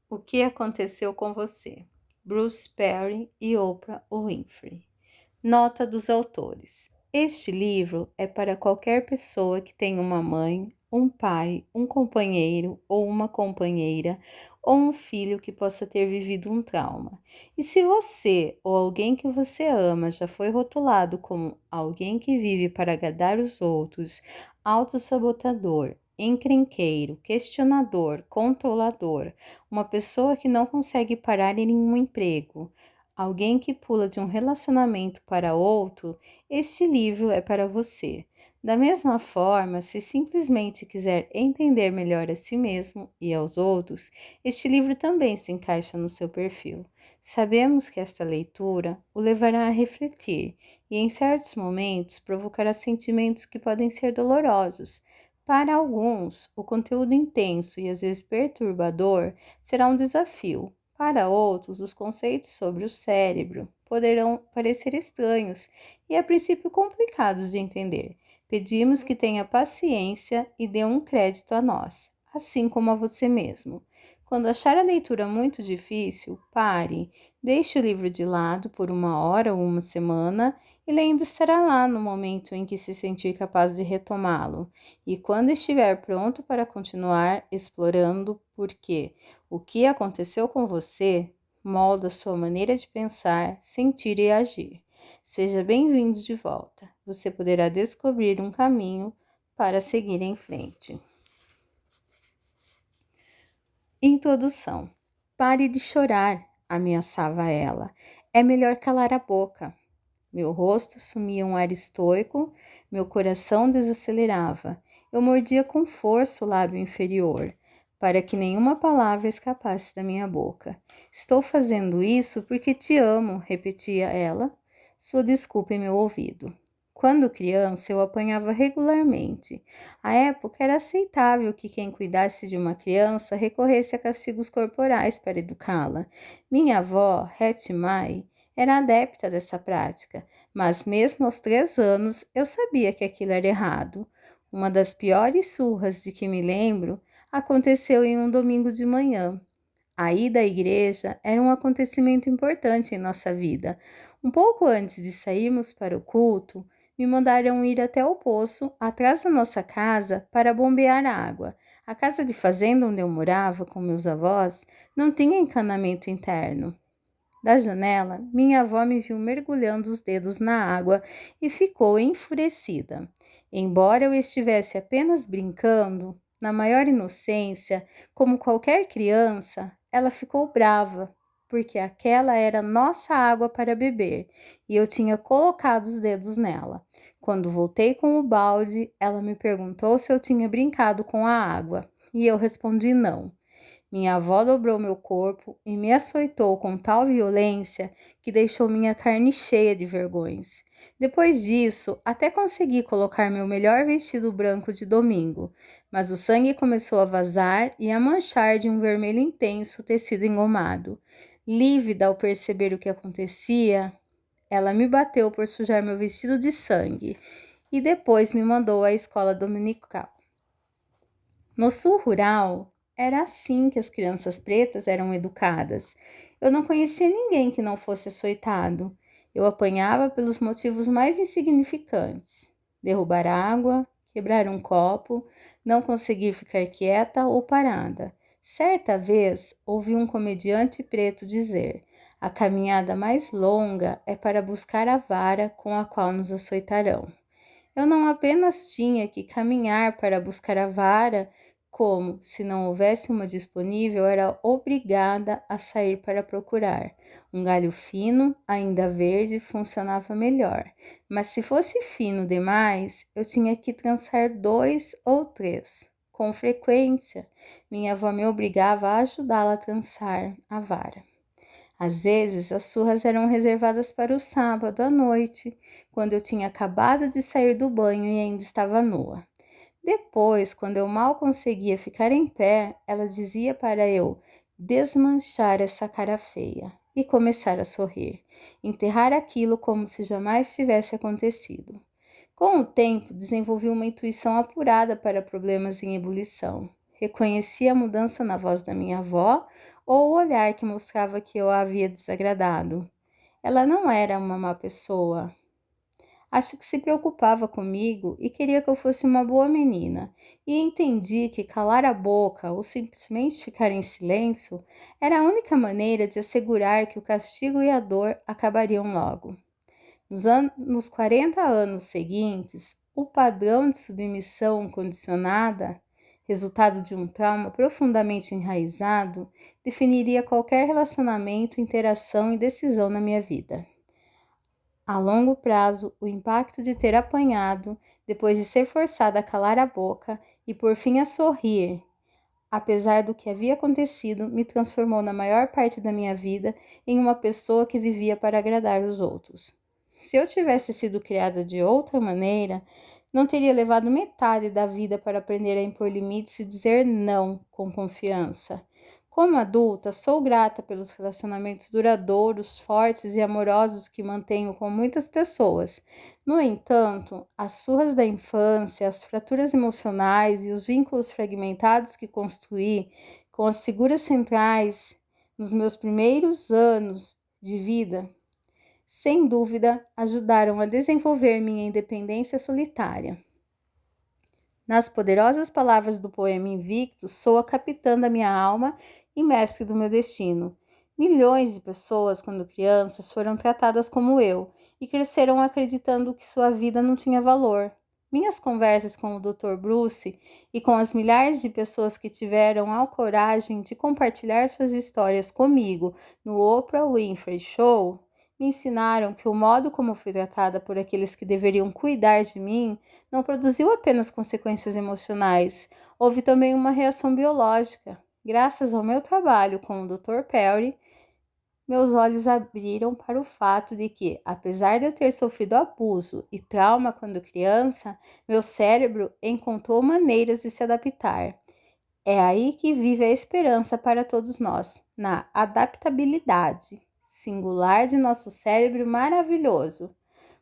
O que aconteceu com você? Bruce Perry e Oprah Winfrey. Nota dos autores. Este livro é para qualquer pessoa que tenha uma mãe, um pai, um companheiro ou uma companheira ou um filho que possa ter vivido um trauma. E se você ou alguém que você ama já foi rotulado como alguém que vive para agradar os outros, autossabotador, encrenqueiro, questionador, controlador, uma pessoa que não consegue parar em um emprego, alguém que pula de um relacionamento para outro, este livro é para você. Da mesma forma, se simplesmente quiser entender melhor a si mesmo e aos outros, este livro também se encaixa no seu perfil. Sabemos que esta leitura o levará a refletir e, em certos momentos, provocará sentimentos que podem ser dolorosos. Para alguns, o conteúdo intenso e às vezes perturbador será um desafio. Para outros, os conceitos sobre o cérebro poderão parecer estranhos e a princípio complicados de entender. Pedimos que tenha paciência e dê um crédito a nós, assim como a você mesmo. Quando achar a leitura muito difícil, pare, deixe o livro de lado por uma hora ou uma semana e ainda estará lá no momento em que se sentir capaz de retomá-lo. E quando estiver pronto para continuar explorando, porque o que aconteceu com você molda sua maneira de pensar, sentir e agir. Seja bem-vindo de volta. Você poderá descobrir um caminho para seguir em frente. Introdução. Pare de chorar, ameaçava ela. É melhor calar a boca. Meu rosto assumia um ar estoico, meu coração desacelerava. Eu mordia com força o lábio inferior, para que nenhuma palavra escapasse da minha boca. Estou fazendo isso porque te amo, repetia ela, sua desculpa em meu ouvido. Quando criança, eu apanhava regularmente. À época, era aceitável que quem cuidasse de uma criança recorresse a castigos corporais para educá-la. Minha avó, Hetty Mai, era adepta dessa prática, mas mesmo aos 3 anos eu sabia que aquilo era errado. Uma das piores surras de que me lembro aconteceu em um domingo de manhã. A ida à igreja era um acontecimento importante em nossa vida. Um pouco antes de sairmos para o culto, me mandaram ir até o poço, atrás da nossa casa, para bombear a água. A casa de fazenda onde eu morava com meus avós não tinha encanamento interno. Da janela, minha avó me viu mergulhando os dedos na água e ficou enfurecida. Embora eu estivesse apenas brincando, na maior inocência, como qualquer criança, ela ficou brava, porque aquela era nossa água para beber e eu tinha colocado os dedos nela. Quando voltei com o balde, ela me perguntou se eu tinha brincado com a água e eu respondi não. Minha avó dobrou meu corpo e me açoitou com tal violência que deixou minha carne cheia de vergões. Depois disso, até consegui colocar meu melhor vestido branco de domingo, mas o sangue começou a vazar e a manchar de um vermelho intenso o tecido engomado. Lívida ao perceber o que acontecia, ela me bateu por sujar meu vestido de sangue e depois me mandou à escola dominical. No sul rural, era assim que as crianças pretas eram educadas. Eu não conhecia ninguém que não fosse açoitado. Eu apanhava pelos motivos mais insignificantes: derrubar água, quebrar um copo, não conseguir ficar quieta ou parada. Certa vez, ouvi um comediante preto dizer: a caminhada mais longa é para buscar a vara com a qual nos açoitarão. Eu não apenas tinha que caminhar para buscar a vara, como, se não houvesse uma disponível, era obrigada a sair para procurar. Um galho fino, ainda verde, funcionava melhor, mas se fosse fino demais, eu tinha que trançar 2 ou 3. Com frequência, minha avó me obrigava a ajudá-la a trançar a vara. Às vezes, as surras eram reservadas para o sábado à noite, quando eu tinha acabado de sair do banho e ainda estava nua. Depois, quando eu mal conseguia ficar em pé, ela dizia para eu desmanchar essa cara feia e começar a sorrir, enterrar aquilo como se jamais tivesse acontecido. Com o tempo, desenvolvi uma intuição apurada para problemas em ebulição. reconhecia a mudança na voz da minha avó ou o olhar que mostrava que eu a havia desagradado. Ela não era uma má pessoa. Acho que se preocupava comigo e queria que eu fosse uma boa menina, e entendi que calar a boca ou simplesmente ficar em silêncio era a única maneira de assegurar que o castigo e a dor acabariam logo. Nos 40 anos seguintes, o padrão de submissão condicionada, resultado de um trauma profundamente enraizado, definiria qualquer relacionamento, interação e decisão na minha vida. A longo prazo, o impacto de ter apanhado, depois de ser forçada a calar a boca e por fim a sorrir, apesar do que havia acontecido, me transformou na maior parte da minha vida em uma pessoa que vivia para agradar os outros. Se eu tivesse sido criada de outra maneira, não teria levado metade da vida para aprender a impor limites e dizer não com confiança. Como adulta, sou grata pelos relacionamentos duradouros, fortes e amorosos que mantenho com muitas pessoas. No entanto, as surras da infância, as fraturas emocionais e os vínculos fragmentados que construí com as figuras centrais nos meus primeiros anos de vida, sem dúvida, ajudaram a desenvolver minha independência solitária. Nas poderosas palavras do poema Invictus, sou a capitã da minha alma e mestre do meu destino. Milhões de pessoas, quando crianças, foram tratadas como eu e cresceram acreditando que sua vida não tinha valor. Minhas conversas com o Dr. Bruce e com as milhares de pessoas que tiveram a coragem de compartilhar suas histórias comigo no Oprah Winfrey Show me ensinaram que o modo como fui tratada por aqueles que deveriam cuidar de mim não produziu apenas consequências emocionais, houve também uma reação biológica. Graças ao meu trabalho com o Dr. Perry, meus olhos abriram para o fato de que, apesar de eu ter sofrido abuso e trauma quando criança, meu cérebro encontrou maneiras de se adaptar. É aí que vive a esperança para todos nós, na adaptabilidade singular de nosso cérebro maravilhoso,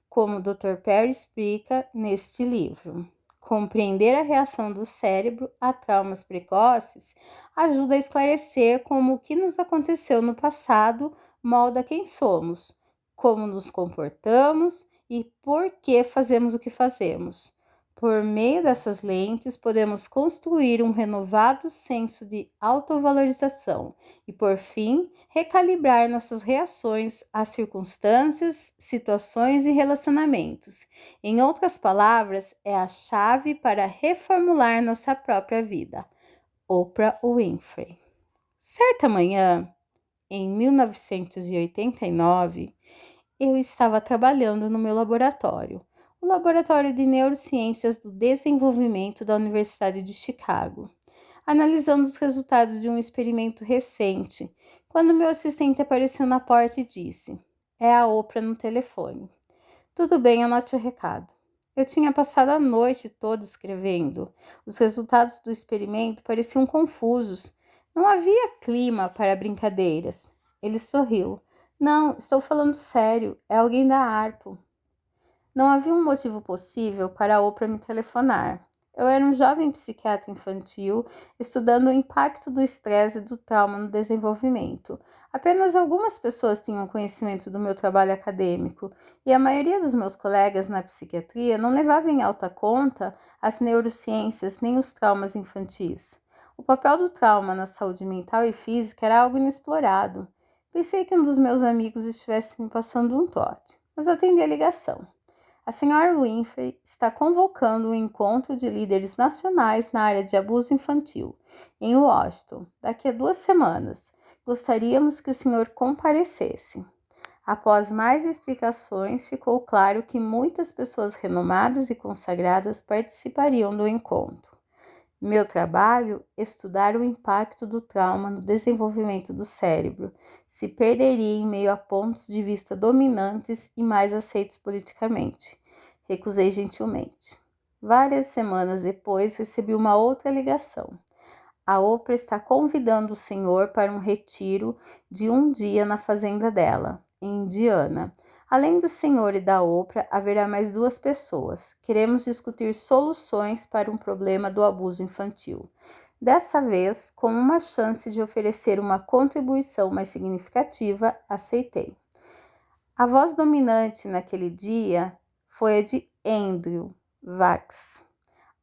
como o Dr. Perry explica neste livro. Compreender a reação do cérebro a traumas precoces ajuda a esclarecer como o que nos aconteceu no passado molda quem somos, como nos comportamos e por que fazemos o que fazemos. Por meio dessas lentes, podemos construir um renovado senso de autovalorização e, por fim, recalibrar nossas reações às circunstâncias, situações e relacionamentos. Em outras palavras, é a chave para reformular nossa própria vida. Oprah Winfrey. Certa manhã, em 1989, eu estava trabalhando no meu laboratório, o Laboratório de Neurociências do Desenvolvimento da Universidade de Chicago, analisando os resultados de um experimento recente, quando meu assistente apareceu na porta e disse: "É a Oprah no telefone." "Tudo bem, anote o recado." Eu tinha passado a noite toda escrevendo. Os resultados do experimento pareciam confusos. Não havia clima para brincadeiras. Ele sorriu. "Não, estou falando sério. É alguém da ARPO." Não havia um motivo possível para a Oprah me telefonar. Eu era um jovem psiquiatra infantil, estudando o impacto do estresse e do trauma no desenvolvimento. Apenas algumas pessoas tinham conhecimento do meu trabalho acadêmico, e a maioria dos meus colegas na psiquiatria não levava em alta conta as neurociências nem os traumas infantis. O papel do trauma na saúde mental e física era algo inexplorado. Pensei que um dos meus amigos estivesse me passando um trote, mas atendi a ligação. A senhora Winfrey está convocando um encontro de líderes nacionais na área de abuso infantil, em Washington, daqui a 2 semanas. Gostaríamos que o senhor comparecesse. Após mais explicações, ficou claro que muitas pessoas renomadas e consagradas participariam do encontro. Meu trabalho, estudar o impacto do trauma no desenvolvimento do cérebro, se perderia em meio a pontos de vista dominantes e mais aceitos politicamente. Recusei gentilmente. Várias semanas depois, recebi uma outra ligação. A Oprah está convidando o senhor para um retiro de um dia na fazenda dela, em Indiana. Além do senhor e da Oprah, haverá mais 2 pessoas. Queremos discutir soluções para um problema do abuso infantil. Dessa vez, com uma chance de oferecer uma contribuição mais significativa, aceitei. A voz dominante naquele dia foi a de Andrew Wax,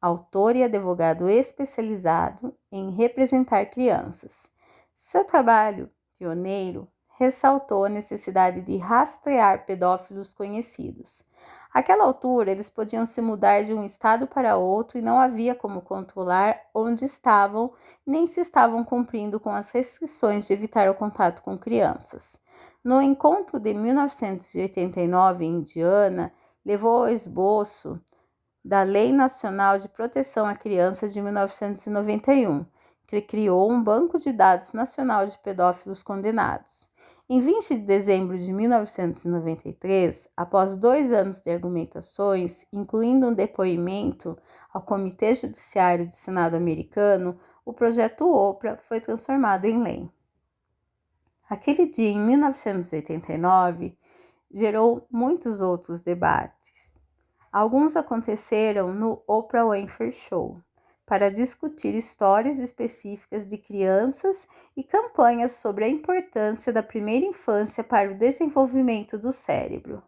autor e advogado especializado em representar crianças. Seu trabalho pioneiro ressaltou a necessidade de rastrear pedófilos conhecidos. Àquela altura, eles podiam se mudar de um estado para outro e não havia como controlar onde estavam, nem se estavam cumprindo com as restrições de evitar o contato com crianças. No encontro de 1989 em Indiana, levou ao esboço da Lei Nacional de Proteção à Criança de 1991, que criou um banco de dados nacional de pedófilos condenados. Em 20 de dezembro de 1993, após 2 anos de argumentações, incluindo um depoimento ao Comitê Judiciário do Senado americano, o projeto Oprah foi transformado em lei. Aquele dia, em 1989, gerou muitos outros debates. Alguns aconteceram no Oprah Winfrey Show, para discutir histórias específicas de crianças e campanhas sobre a importância da primeira infância para o desenvolvimento do cérebro.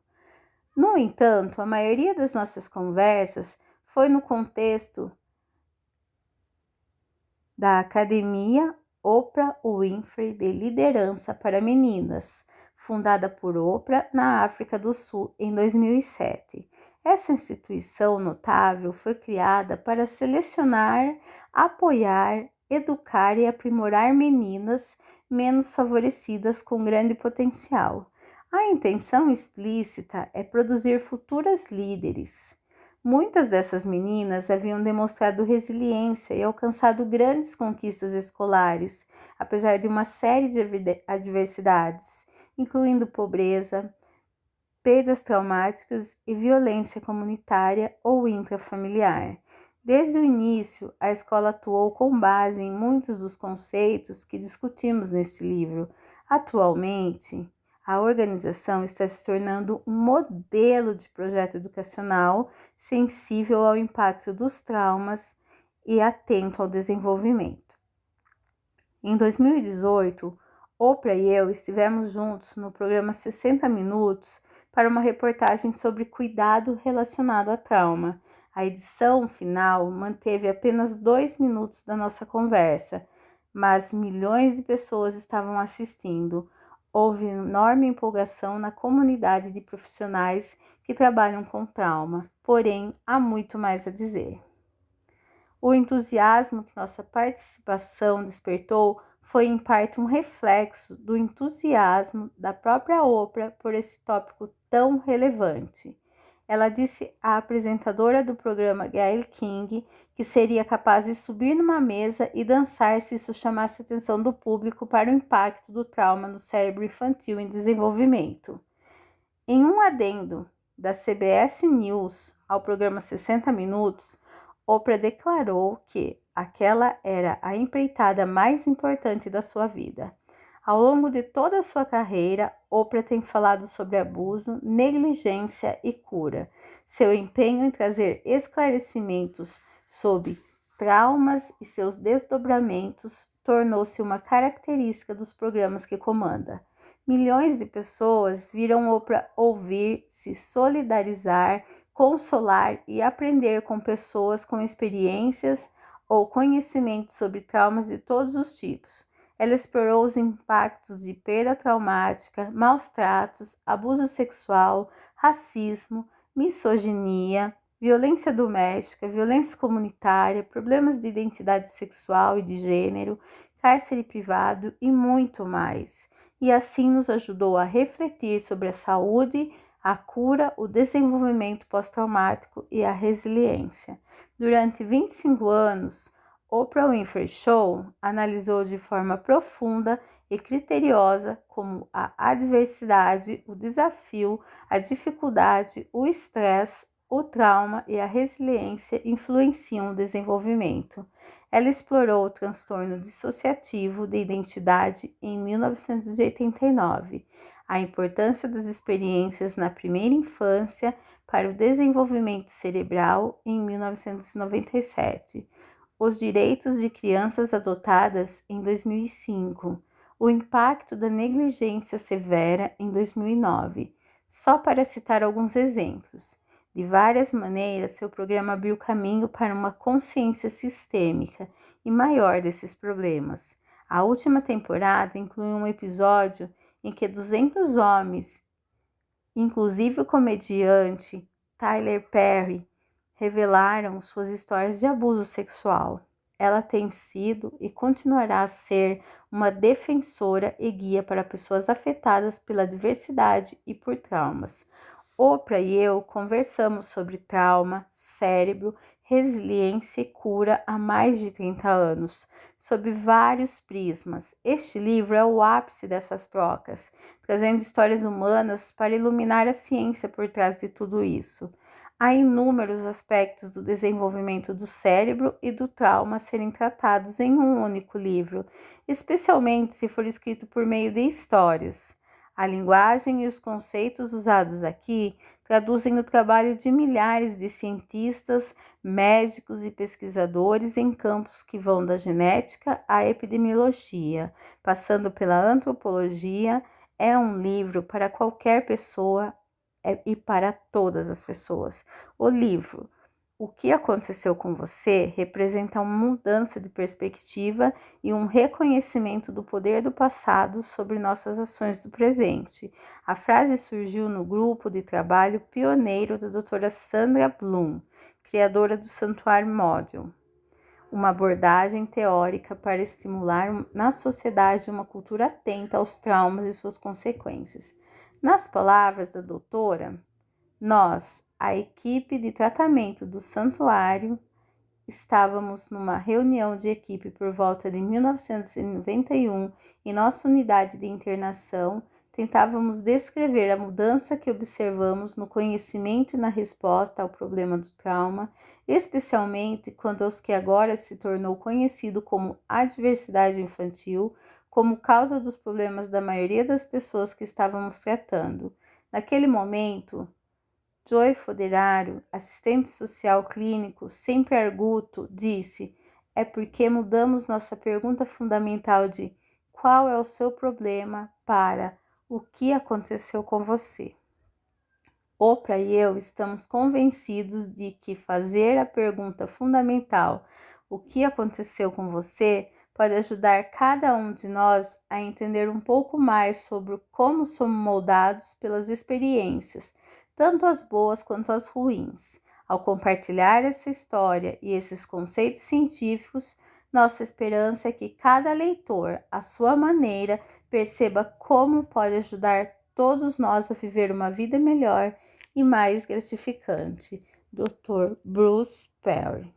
No entanto, a maioria das nossas conversas foi no contexto da Academia Oprah Winfrey de Liderança para Meninas, fundada por Oprah na África do Sul em 2007. Essa instituição notável foi criada para selecionar, apoiar, educar e aprimorar meninas menos favorecidas com grande potencial. A intenção explícita é produzir futuras líderes. Muitas dessas meninas haviam demonstrado resiliência e alcançado grandes conquistas escolares, apesar de uma série de adversidades, incluindo pobreza, perdas traumáticas e violência comunitária ou intrafamiliar. Desde o início, a escola atuou com base em muitos dos conceitos que discutimos neste livro. Atualmente, a organização está se tornando um modelo de projeto educacional sensível ao impacto dos traumas e atento ao desenvolvimento. Em 2018, Oprah e eu estivemos juntos no programa 60 Minutos para uma reportagem sobre cuidado relacionado a trauma. A edição final manteve apenas 2 minutos da nossa conversa, mas milhões de pessoas estavam assistindo. Houve enorme empolgação na comunidade de profissionais que trabalham com trauma, porém há muito mais a dizer. O entusiasmo que nossa participação despertou foi em parte um reflexo do entusiasmo da própria Oprah por esse tópico tão relevante. Ela disse à apresentadora do programa Gayle King que seria capaz de subir numa mesa e dançar se isso chamasse a atenção do público para o impacto do trauma no cérebro infantil em desenvolvimento. Em um adendo da CBS News ao programa 60 Minutos, Oprah declarou que aquela era a empreitada mais importante da sua vida. Ao longo de toda a sua carreira, Oprah tem falado sobre abuso, negligência e cura. Seu empenho em trazer esclarecimentos sobre traumas e seus desdobramentos tornou-se uma característica dos programas que comanda. Milhões de pessoas viram Oprah ouvir, se solidarizar, consolar e aprender com pessoas com experiências ou conhecimento sobre traumas de todos os tipos. Ela explorou os impactos de perda traumática, maus tratos, abuso sexual, racismo, misoginia, violência doméstica, violência comunitária, problemas de identidade sexual e de gênero, cárcere privado e muito mais. E assim nos ajudou a refletir sobre a saúde, a cura, o desenvolvimento pós-traumático e a resiliência. Durante 25 anos, Oprah Winfrey Show analisou de forma profunda e criteriosa como a adversidade, o desafio, a dificuldade, o estresse, o trauma e a resiliência influenciam o desenvolvimento. Ela explorou o transtorno dissociativo de identidade em 1989, a importância das experiências na primeira infância para o desenvolvimento cerebral em 1997, Os direitos de crianças adotadas em 2005, o impacto da negligência severa em 2009, só para citar alguns exemplos. De várias maneiras, seu programa abriu caminho para uma consciência sistêmica e maior desses problemas. A última temporada inclui um episódio em que 200 homens, inclusive o comediante Tyler Perry, revelaram suas histórias de abuso sexual. Ela tem sido e continuará a ser uma defensora e guia para pessoas afetadas pela diversidade e por traumas. Oprah e eu conversamos sobre trauma, cérebro, resiliência e cura há mais de 30 anos, sob vários prismas. Este livro é o ápice dessas trocas, trazendo histórias humanas para iluminar a ciência por trás de tudo isso. Há inúmeros aspectos do desenvolvimento do cérebro e do trauma a serem tratados em um único livro, especialmente se for escrito por meio de histórias. A linguagem e os conceitos usados aqui traduzem o trabalho de milhares de cientistas, médicos e pesquisadores em campos que vão da genética à epidemiologia, passando pela antropologia. É um livro para qualquer pessoa e para todas as pessoas. O livro O que aconteceu com você representa uma mudança de perspectiva e um reconhecimento do poder do passado sobre nossas ações do presente. A frase surgiu no grupo de trabalho pioneiro da doutora Sandra Bloom, criadora do Santuário Model, uma abordagem teórica para estimular na sociedade uma cultura atenta aos traumas e suas consequências. Nas palavras da doutora, nós, a equipe de tratamento do santuário, estávamos numa reunião de equipe por volta de 1991 em nossa unidade de internação. Tentávamos descrever a mudança que observamos no conhecimento e na resposta ao problema do trauma, especialmente quanto aos que agora se tornou conhecido como adversidade infantil, como causa dos problemas da maioria das pessoas que estávamos tratando. Naquele momento, Joy Foderaro, assistente social clínico, sempre arguto, disse: é porque mudamos nossa pergunta fundamental de qual é o seu problema para o que aconteceu com você. Oprah e eu estamos convencidos de que fazer a pergunta fundamental, o que aconteceu com você, pode ajudar cada um de nós a entender um pouco mais sobre como somos moldados pelas experiências, tanto as boas quanto as ruins. Ao compartilhar essa história e esses conceitos científicos, nossa esperança é que cada leitor, à sua maneira, perceba como pode ajudar todos nós a viver uma vida melhor e mais gratificante. Dr. Bruce Perry.